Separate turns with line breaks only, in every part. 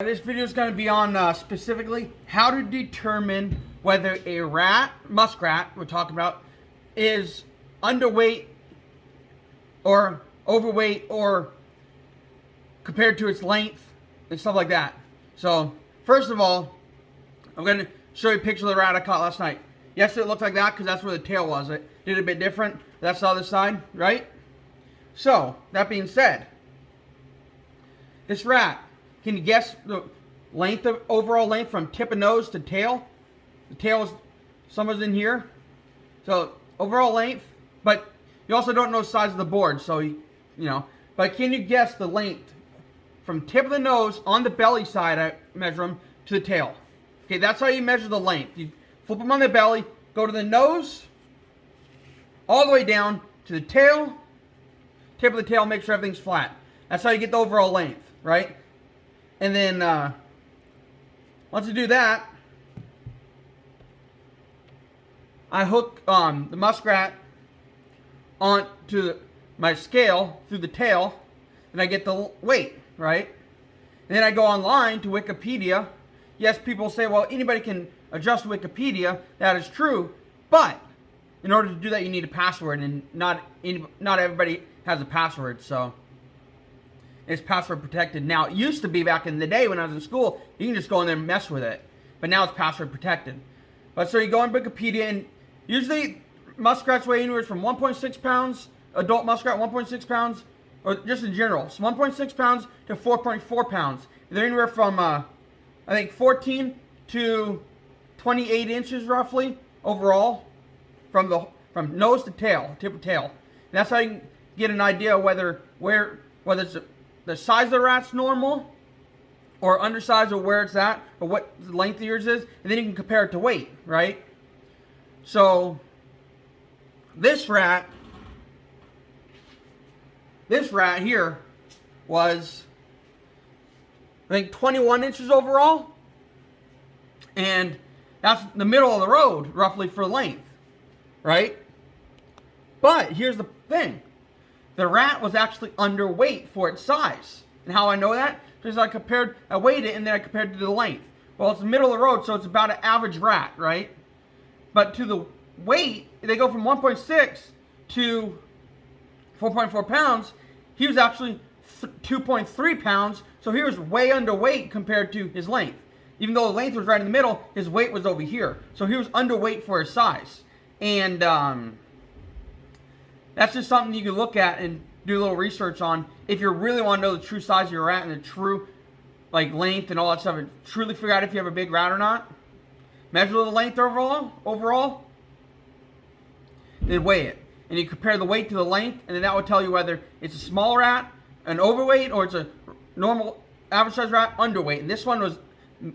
This video is going to be on specifically how to determine whether a muskrat, we're talking about, is underweight or overweight or compared to its length and stuff like that. So, first of all, I'm going to show you a picture of the rat I caught last night. Yes, it looked like that because that's where the tail was. It did a bit different. That's the other side, right? So, that being said, this rat, can you guess the length of overall length from tip of nose to tail? The tail is somewhere in here. So overall length, but you also don't know the size of the board, so you know. But can you guess the length from tip of the nose on the belly side? I measure them to the tail. Okay, that's how you measure the length. You flip them on the belly, go to the nose, all the way down to the tail. Tip of the tail, make sure everything's flat. That's how you get the overall length, right? And then, once you do that, I hook the muskrat onto my scale through the tail, and I get the weight, right? And then I go online to Wikipedia. Yes, people say, well, anybody can adjust Wikipedia. That is true, but in order to do that, you need a password, and not everybody has a password, so it's password protected now. It used to be back in the day when I was in school, you can just go in there and mess with it. But now it's password protected. But so you go on Wikipedia, and usually muskrats weigh anywhere from 1.6 pounds, adult muskrat 1.6 pounds, or just in general, so 1.6 pounds to 4.4 pounds. They're anywhere from, I think, 14 to 28 inches roughly overall, from nose to tail, tip of tail. And that's how you can get an idea whether it's the size of the rat's normal or undersized, or where it's at, or what the length of yours is, and then you can compare it to weight, right? So this rat here was, I think, 21 inches overall, and that's the middle of the road roughly for length, right? But here's the thing. The rat was actually underweight for its size. And how I know that? Because I weighed it, and then I compared it to the length. Well, it's the middle of the road, so it's about an average rat, right? But to the weight, they go from 1.6 to 4.4 pounds. He was actually 2.3 pounds, so he was way underweight compared to his length. Even though the length was right in the middle, his weight was over here. So he was underweight for his size. And that's just something you can look at and do a little research on if you really want to know the true size of your rat and the true length and all that stuff, and truly figure out if you have a big rat or not. Measure the length overall, then weigh it. And you compare the weight to the length, and then that will tell you whether it's a small rat, an overweight, or it's a normal average size rat, underweight. And this one was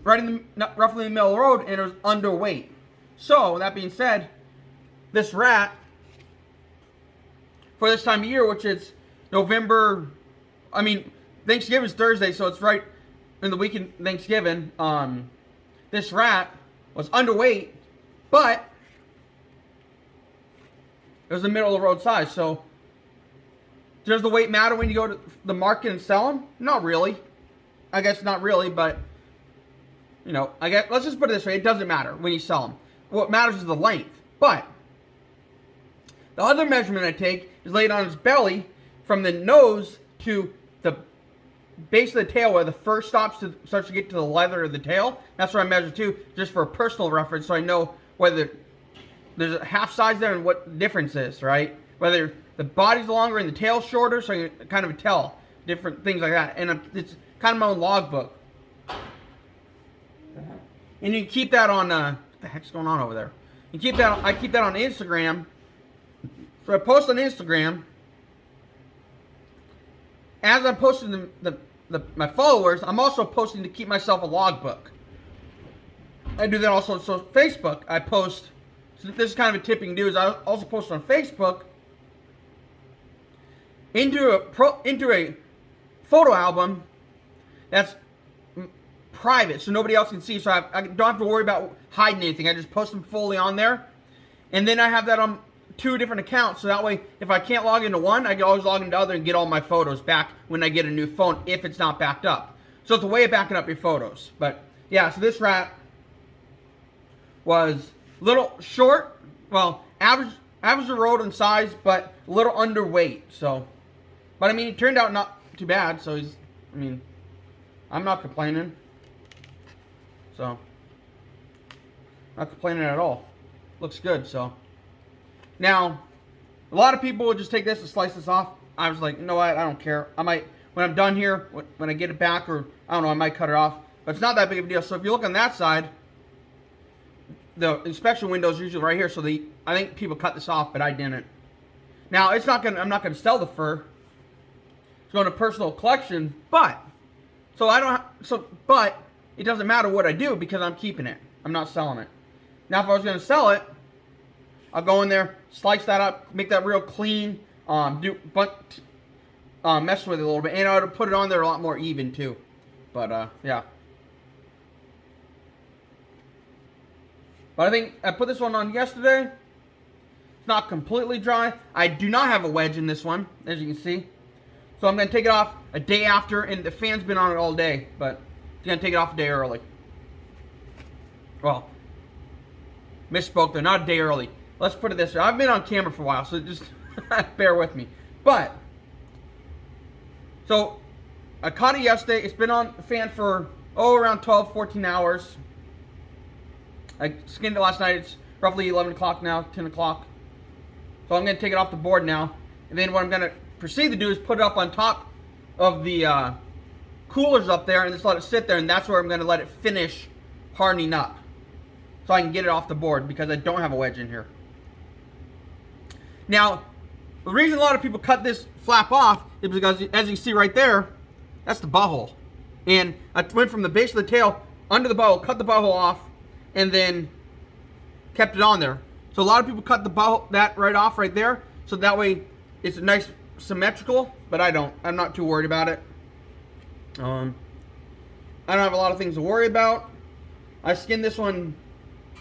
roughly in the middle of the road, and it was underweight. So, with that being said, this rat, for this time of year, which is Thanksgiving's Thursday, so it's right in the weekend Thanksgiving. This rat was underweight, but it was the middle of the road size. So does the weight matter when you go to the market and sell them? Not really. I guess not really, but let's just put it this way: it doesn't matter when you sell them. What matters is the length. But the other measurement I take is laid on its belly from the nose to the base of the tail, where the fur starts to get to the leather of the tail. That's what I measure too, just for a personal reference, so I know whether there's a half size there and what the difference is, right? Whether the body's longer and the tail's shorter, so you can kind of tell different things like that. And it's kind of my own logbook. And you can keep that on, what the heck's going on over there? I keep that on Instagram. So I post on Instagram. As I'm posting my followers, I'm also posting to keep myself a logbook. I do that also on Facebook. I post, so this is kind of a tip you can do, is I also post on Facebook into a photo album that's private, so nobody else can see. So I don't have to worry about hiding anything. I just post them fully on there. And then I have that on 2 different accounts, so that way if I can't log into one, I can always log into the other and get all my photos back when I get a new phone, if it's not backed up. So it's a way of backing up your photos. But yeah, so this rat was a little short, well, average of rodent size, but a little underweight. So, but I mean, it turned out not too bad. So I'm not complaining. So, not complaining at all. Looks good. So, now, a lot of people would just take this and slice this off. I was like, you know what? I don't care. I might, when I'm done here, when I get it back, or I don't know, I might cut it off. But it's not that big of a deal. So if you look on that side, the inspection window is usually right here. So I think people cut this off, but I didn't. Now I'm not gonna sell the fur. It's going to personal collection, but but it doesn't matter what I do because I'm keeping it. I'm not selling it. Now if I was gonna sell it, I'll go in there, slice that up, make that real clean, mess with it a little bit, and I would put it on there a lot more even too. But yeah. But I think I put this one on yesterday. It's not completely dry. I do not have a wedge in this one, as you can see. So I'm going to take it off a day after, and the fan's been on it all day, but I'm going to take it off a day early. Well, misspoke there, not a day early. Let's put it this way. I've been on camera for a while, so just bear with me. But, so I caught it yesterday. It's been on the fan for, around 12, 14 hours. I skinned it last night. It's roughly 11 o'clock now, 10 o'clock. So I'm going to take it off the board now. And then what I'm going to proceed to do is put it up on top of the coolers up there and just let it sit there. And that's where I'm going to let it finish hardening up. So I can get it off the board because I don't have a wedge in here. Now, the reason a lot of people cut this flap off is because, as you see right there, that's the butthole. And I went from the base of the tail under the butthole, cut the butthole off, and then kept it on there. So a lot of people cut that right off right there, so that way it's nice symmetrical, but I don't. I'm not too worried about it. I don't have a lot of things to worry about. I skinned this one,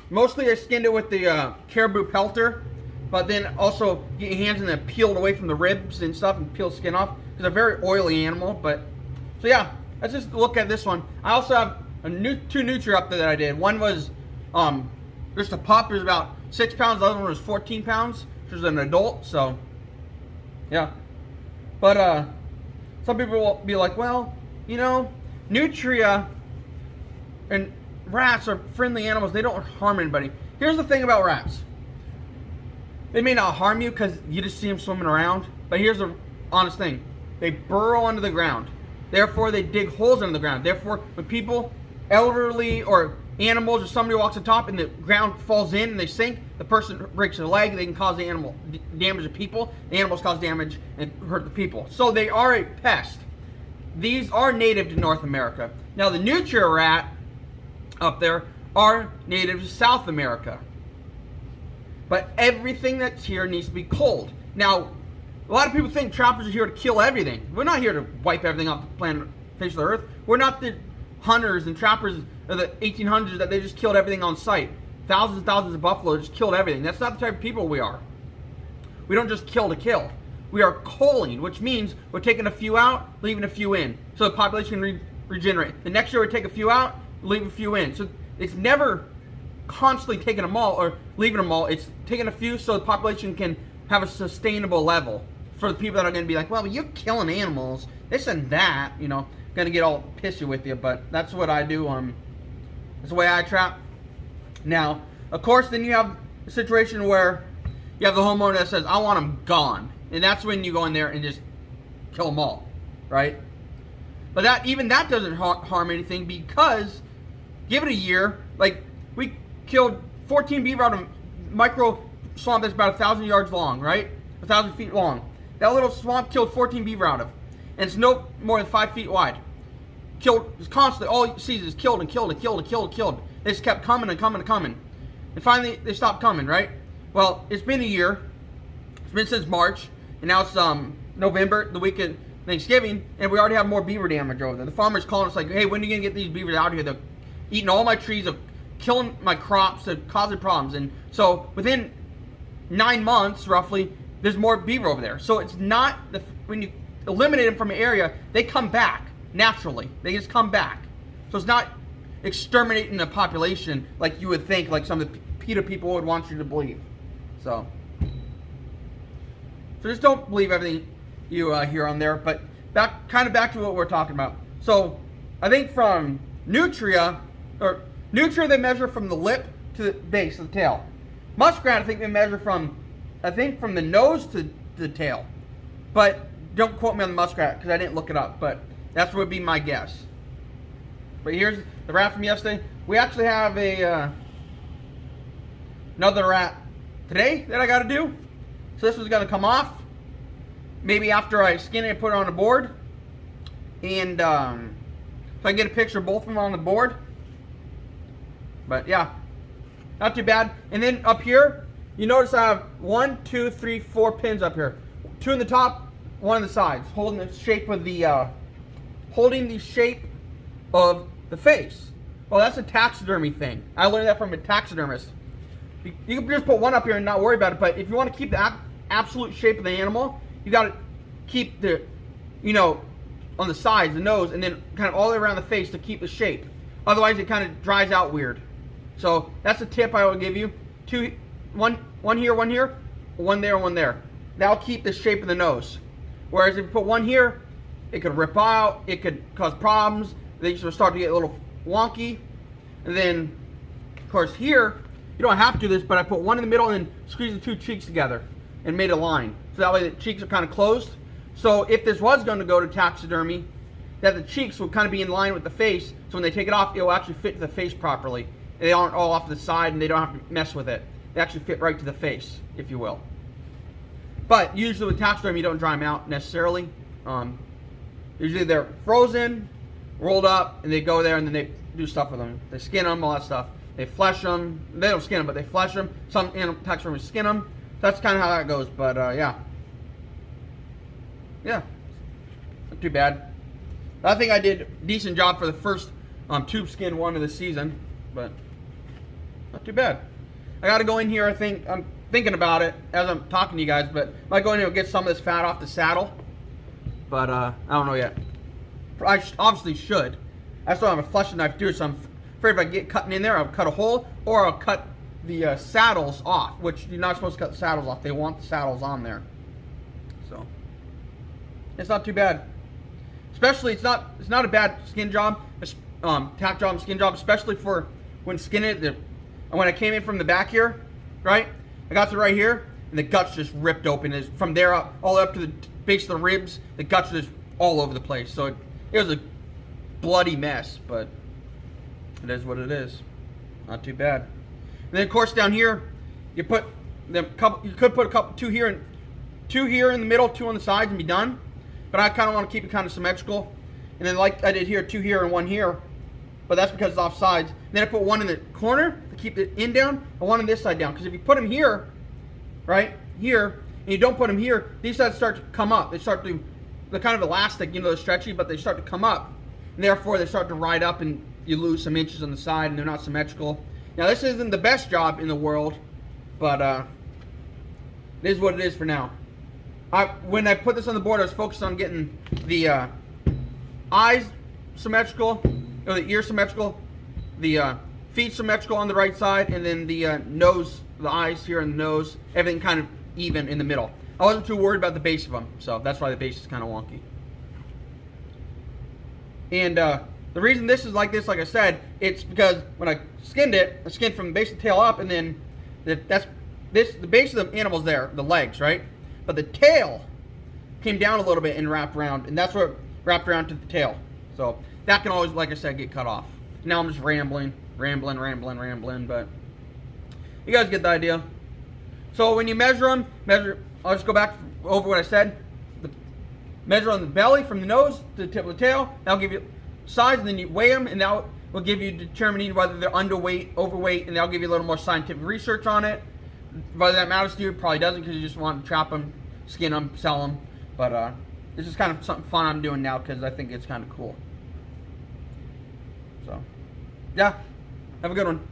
mostly I skinned it with the Caribou Pelter, but then also get your hands in there, peel it away from the ribs and stuff and peel the skin off, because they're a very oily animal. But so yeah, let's just look at this one. I also have two Nutria up there that I did. One was just a pup. It was about 6 pounds. The other one was 14 pounds, which was an adult. So yeah, but some people will be like, well, you know, Nutria and rats are friendly animals. They don't harm anybody. Here's the thing about rats. They may not harm you because you just see them swimming around, but here's the honest thing. They burrow under the ground. Therefore, they dig holes under the ground. Therefore, when people, elderly or animals, or somebody walks on top and the ground falls in and they sink, the person breaks their leg, they can cause the animal damage to people. The animals cause damage and hurt the people. So they are a pest. These are native to North America. Now, the Nutria rat up there are native to South America. But everything that's here needs to be cold. Now, a lot of people think trappers are here to kill everything. We're not here to wipe everything off the planet, face of the earth. We're not the hunters and trappers of the 1800s that they just killed everything on sight. Thousands and thousands of buffalo just killed everything. That's not the type of people we are. We don't just kill to kill. We are culling, which means we're taking a few out, leaving a few in. So the population can regenerate. The next year we take a few out, leave a few in. So it's never constantly taking them all or leaving them all. It's taking a few so the population can have a sustainable level. For the people that are going to be like, well, you're killing animals, this and that, you know, going to get all pissy with you, but that's what I do. That's the way I trap. Now, of course, then you have a situation where you have the homeowner that says, I want them gone. And that's when you go in there and just kill them all, right? But even that doesn't harm anything because, give it a year, like, we killed 14 beaver out of micro swamp that's about 1,000 yards long, right? 1,000 feet long. That little swamp killed 14 beaver out of. And it's no more than 5 feet wide. Killed, it's constantly, all you see is killed and killed and killed and killed and killed. They just kept coming and coming and coming. And finally, they stopped coming, right? Well, it's been a year. It's been since March. And now it's November, the week of Thanksgiving. And we already have more beaver damage over there. The farmer's calling us like, hey, when are you going to get these beavers out of here? They're eating all my trees, they're killing my crops, they're causing problems. And so within 9 months, roughly, there's more beaver over there. So it's not, when you eliminate them from an area, they come back. naturally. They just come back. So it's not exterminating the population like you would think, like some of the PETA people would want you to believe. So just don't believe everything you hear on there. But back to what we're talking about. So I think from Nutria they measure from the lip to the base of the tail. Muskrat, I think they measure from the nose to the tail. But don't quote me on the muskrat because I didn't look it up. But that's what would be my guess. But here's the rat from yesterday. We actually have another rat today that I got to do. So this was going to come off maybe after I skin it and put it on the board. And so I can get a picture of both of them on the board. But yeah, not too bad. And then up here, you notice I have 1, 2, 3, 4 pins up here. 2 in the top, 1 on the sides, holding the shape of the face. Well, that's a taxidermy thing. I learned that from a taxidermist. You can just put 1 up here and not worry about it. But if you want to keep the absolute shape of the animal, you got to keep the, on the sides, the nose, and then kind of all the way around the face to keep the shape. Otherwise, it kind of dries out weird. So that's a tip I would give you. 1 here, 1 here, 1 there, 1 there. That'll keep the shape of the nose. Whereas if you put 1 here, it could rip out. It could cause problems. They start to get a little wonky. And then, of course, here, you don't have to do this, but I put 1 in the middle and then squeeze the 2 cheeks together and made a line. So that way the cheeks are kind of closed. So if this was going to go to taxidermy, that the cheeks will kind of be in line with the face. So when they take it off, it will actually fit to the face properly. They aren't all off to the side and they don't have to mess with it. They actually fit right to the face, if you will. But usually with taxidermy, you don't dry them out necessarily. Usually they're frozen, rolled up, and they go there and then they do stuff with them. They skin them, all that stuff. They flesh them. They don't skin them, but they flesh them. Some taxidermy skin them. That's kind of how that goes. But yeah. Yeah. Not too bad. I think I did a decent job for the first tube skin one of the season. But not too bad. I got to go in here, I think. I'm thinking about it as I'm talking to you guys, but I might go in here and get some of this fat off the saddle. But I don't know yet. I obviously should. I still have a fleshing knife to do it, so I'm afraid if I get cutting in there, I'll cut a hole, or I'll cut the saddles off, which you're not supposed to cut the saddles off. They want the saddles on there. So it's not too bad. Especially, it's not a bad skin job, tack job, skin job, especially for when skinning it. And when I came in from the back here, right, I got to right here, and the guts just ripped open. It's from there up, all the way up to the base of the ribs, the guts are just all over the place. So it was a bloody mess, but it is what it is. Not too bad. And then of course down here, you could put a couple, 2 here in the middle, 2 on the sides, and be done. But I kind of want to keep it kind of symmetrical. And then like I did here, 2 here and 1 here. But that's because it's off sides. And then I put 1 in the corner to keep the end down, and 1 on this side down. Because if you put them here, right, here, and you don't put them here, these sides start to come up. They start to, they're kind of elastic, they're stretchy, but they start to come up. And therefore, they start to ride up, and you lose some inches on the side, and they're not symmetrical. Now, this isn't the best job in the world, but it is what it is for now. When I put this on the board, I was focused on getting the eyes symmetrical, or the ear symmetrical, the feet symmetrical on the right side, and then the nose, the eyes here and the nose, everything kind of even in the middle. I wasn't too worried about the base of them, so that's why the base is kind of wonky. And the reason this is like this, like I said, it's because when I skinned it, I skinned from the base of the tail up, and then the base of the animal's there, the legs, right? But the tail came down a little bit and wrapped around, and that's what wrapped around to the tail. So that can always, like I said, get cut off. Now I'm just rambling, but you guys get the idea. So when you measure them, I'll just go back over what I said. Measure on the belly from the nose to the tip of the tail. That'll give you size, and then you weigh them, and that will give you determining whether they're underweight, overweight, and that'll give you a little more scientific research on it. Whether that matters to you, probably doesn't, because you just want to trap them, skin them, sell them. But this is kind of something fun I'm doing now because I think it's kind of cool. So, yeah, have a good one.